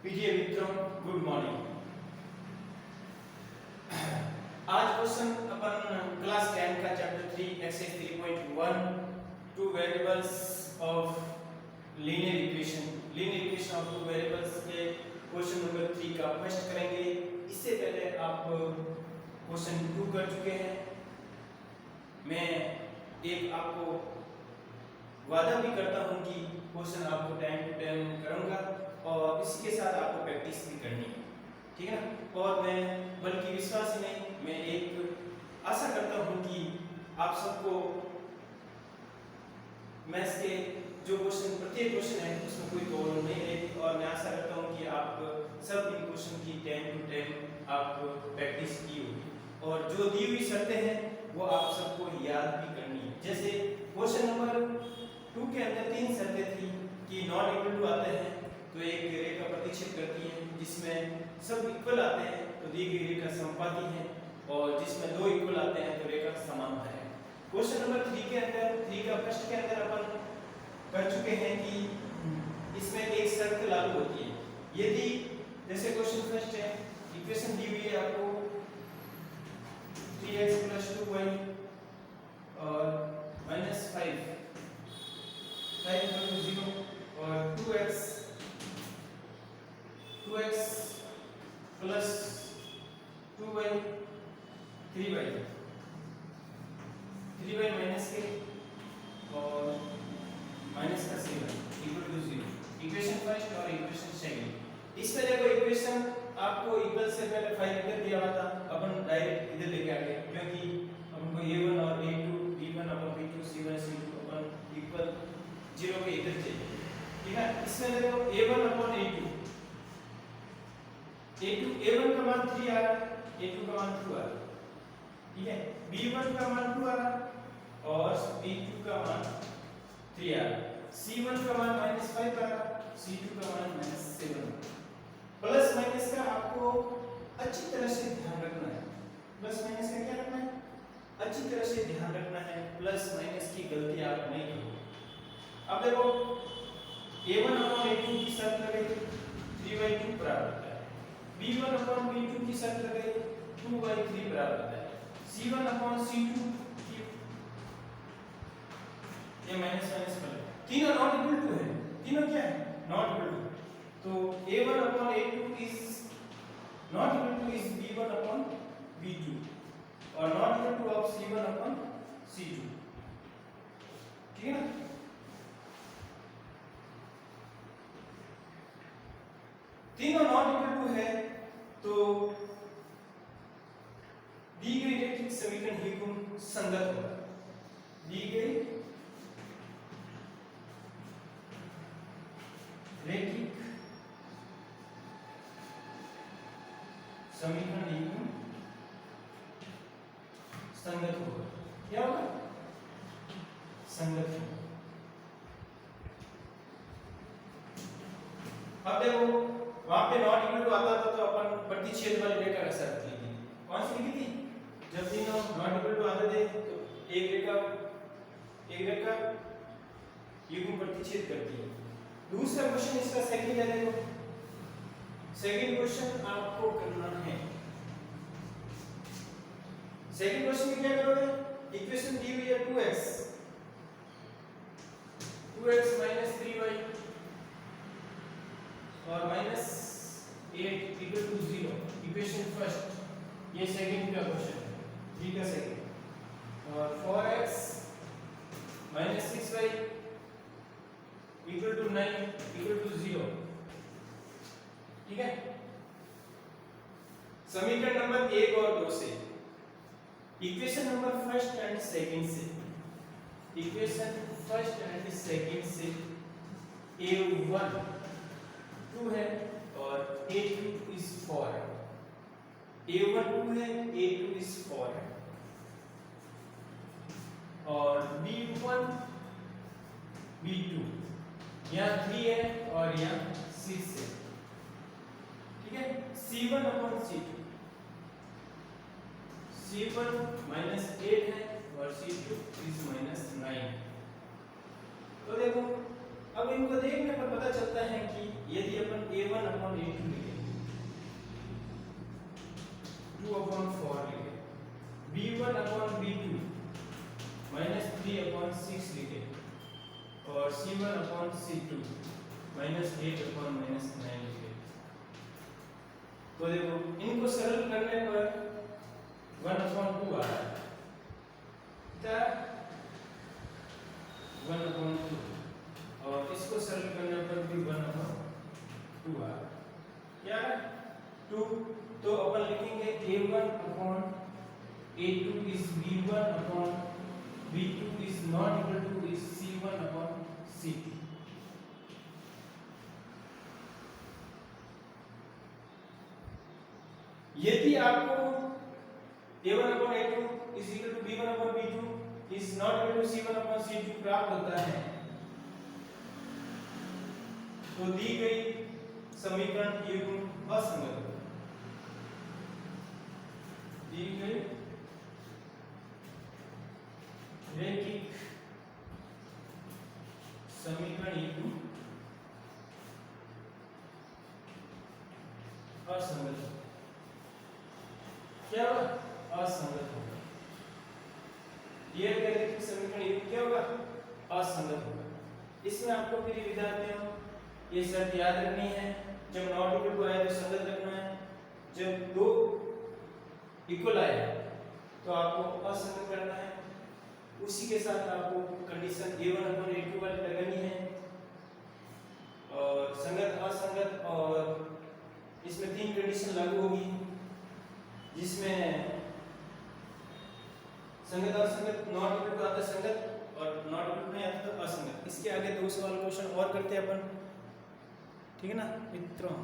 प्रिय मित्रों, good morning. आज क्वेश्चन अपन क्लास 10 का chapter 3 exercise 3.1 two variables of linear equation of two variables के क्वेश्चन नंबर 3 का फर्स्ट करेंगे। इससे पहले आप क्वेश्चन 2 कर चुके हैं। मैं एक आपको वादा भी करता हूं कि क्वेश्चन आपको टाइम टू टाइम करूंगा और इसी के साथ आपको प्रैक्टिस भी करनी है, ठीक है ना। और मैं बल्कि विश्वास ही नहीं, मैं एक आशा करता हूं कि आप सबको मैथ्स के जो क्वेश्चन प्रत्येक क्वेश्चन है उसमें कोई प्रॉब्लम नहीं रहेगी और मैं आशा करता हूं कि आप सब इन क्वेश्चन की टाइम टू टाइम आप प्रैक्टिस की होगी और जो दी हुई शर्तें हैं वो आप सबको याद भी करनी है। जैसे क्वेश्चन नंबर 2 के अंदर 3 शर्तें थी कि नॉट इक्वल टू आते हैं तो एक रेखा प्रतिच्छेद करती है, जिसमें सब इक्वल आते हैं तो दी गई रेखा समपाती है और जिसमें दो इक्वल आते हैं तो रेखा समांतर है। क्वेश्चन नंबर 3 के अंदर 3 का फर्स्ट के अंदर अपन कर चुके हैं कि इसमें एक शर्त लागू होती है। यदि जैसे क्वेश्चन फर्स्ट है, इक्वेशन दी हुई है आपको 3x + 2y और -5 0 और 2x plus 2y 3y minus के और माइनस का 7 = 0। इक्वेशन फर्स्ट और इक्वेशन सेकंड। इस तरह को इक्वेशन आपको इक्वल से पहले 5 कर दिया हुआ था, अपन डायरेक्ट इधर लेके आ गए क्योंकि हमको a1 और a2 b1/b2 c1 c2 अपन इक्वल 0 के इधर चाहिए, ठीक है। इसमें देखो a1/a2 a1 का मान 3 आ रहा है, a2 का मान 2 आ रहा है, ठीक है। b1 का मान 2 आ रहा है और b2 का मान 3 आ रहा है। c1 का मान -5 आ रहा है, c2 का मान -7। प्लस माइनस का आपको अच्छी तरह से ध्यान रखना है। प्लस माइनस का क्या रखना है? अच्छी तरह से ध्यान रखना है, प्लस माइनस की गलती आप नहीं करो। अब देखो a1/a2 की शर्त लगाई 3/2 बराबर होता है, b1/b2 की शर्त लगाई 2/3 बराबर होता है, c1/c2 की ये माइनस पर तीनों नॉट इक्वल टू है। तीनों क्या है? Not equal to. तो a1/a2 is not equal to is b1/b2 और not equal two of c1/c2, ठीक है ना। तीनों नॉट इक्वल टू है तो दी गई रैखिक समीकरण ही गुण संगत होगा। दी गई रैखिक समीकरण ही गुण संगत होगा। क्या होगा? संगत होगा। अब देखो वहां पे नॉट इक्वल टू आता था तो अपन प्रतिच्छेद वाली रेखा का शर्त लिखी थी। कौन सी लिखी थी? जब तीनों नॉट इक्वल टू आते थे तो एक रेखा ये को प्रतिच्छेद करती है। दूसरा क्वेश्चन इसका सेकंड है, देखो सेकंड क्वेश्चन आपको करना है। सेकंड क्वेश्चन में क्या करोगे? इक्वेशन दी हुई है 2x - 3y और -8 = 0। इक्वेशन फर्स्ट, ये सेकंड का क्वेश्चन है, 3 का सेकंड। और 4x - 6y = 9 = 0, ठीक है। समीकरण नंबर 1 और 2 से, equation number first and second से, इक्वेशन फर्स्ट एंड सेकंड से a1 2 है और a2 is 4 है। a1 2 है, a2 is 4 है और b1 b2 यहाँ 3 है और यहाँ 6 है, ठीक है। c1/c2 c1 -8 है और c2 is -9। तो देखो अब इनको देखने पर पता चलता है कि यदि अपन a1/a2 2/4 लिखे, b1/b2 -3/6 लिखे और c1/c2 -8/9 लिखे। तो देखो इनको सरल करने पर 1/2 आ रहा है, क्या 1/2, और इसको सरल करने पर भी 1/2 आ रहा है, क्या 2। तो अपन लिखेंगे a1/a2 is b1/b2 is not equal to is c1/c2। यदि आपको a1/a2 is equal to b1/b2 is not equal to c1/c2 प्राप्त होता है, तो दी गई समीकरण युग्म असंगत होगा। दी गई रैखिक समीकरण युग्म असंगत होगा। क्या होगा? असंगत होगा। ये रैखिक समीकरण युग्म क्या होगा? असंगत होगा। इसमें आपको फिर विद्यार्थियों ये शर्त याद रखनी है, जब नॉट इक्वल टू आए तो संगत रखना है, जब दो इक्वल आए तो आपको असंगत करना है। उसी के साथ आपको कंडीशन a1/a2 वाली लगानी है, और संगत असंगत, और इसमें 3 कंडीशन लागू होगी, जिसमें संगत असंगत, नॉट इक्वल टू आता संगत और नॉट इक्वल नहीं आता तो असंगत। इसके आगे 2 सवाल क्वेश्चन और करते हैं अपन, ठीक है ना मित्रों।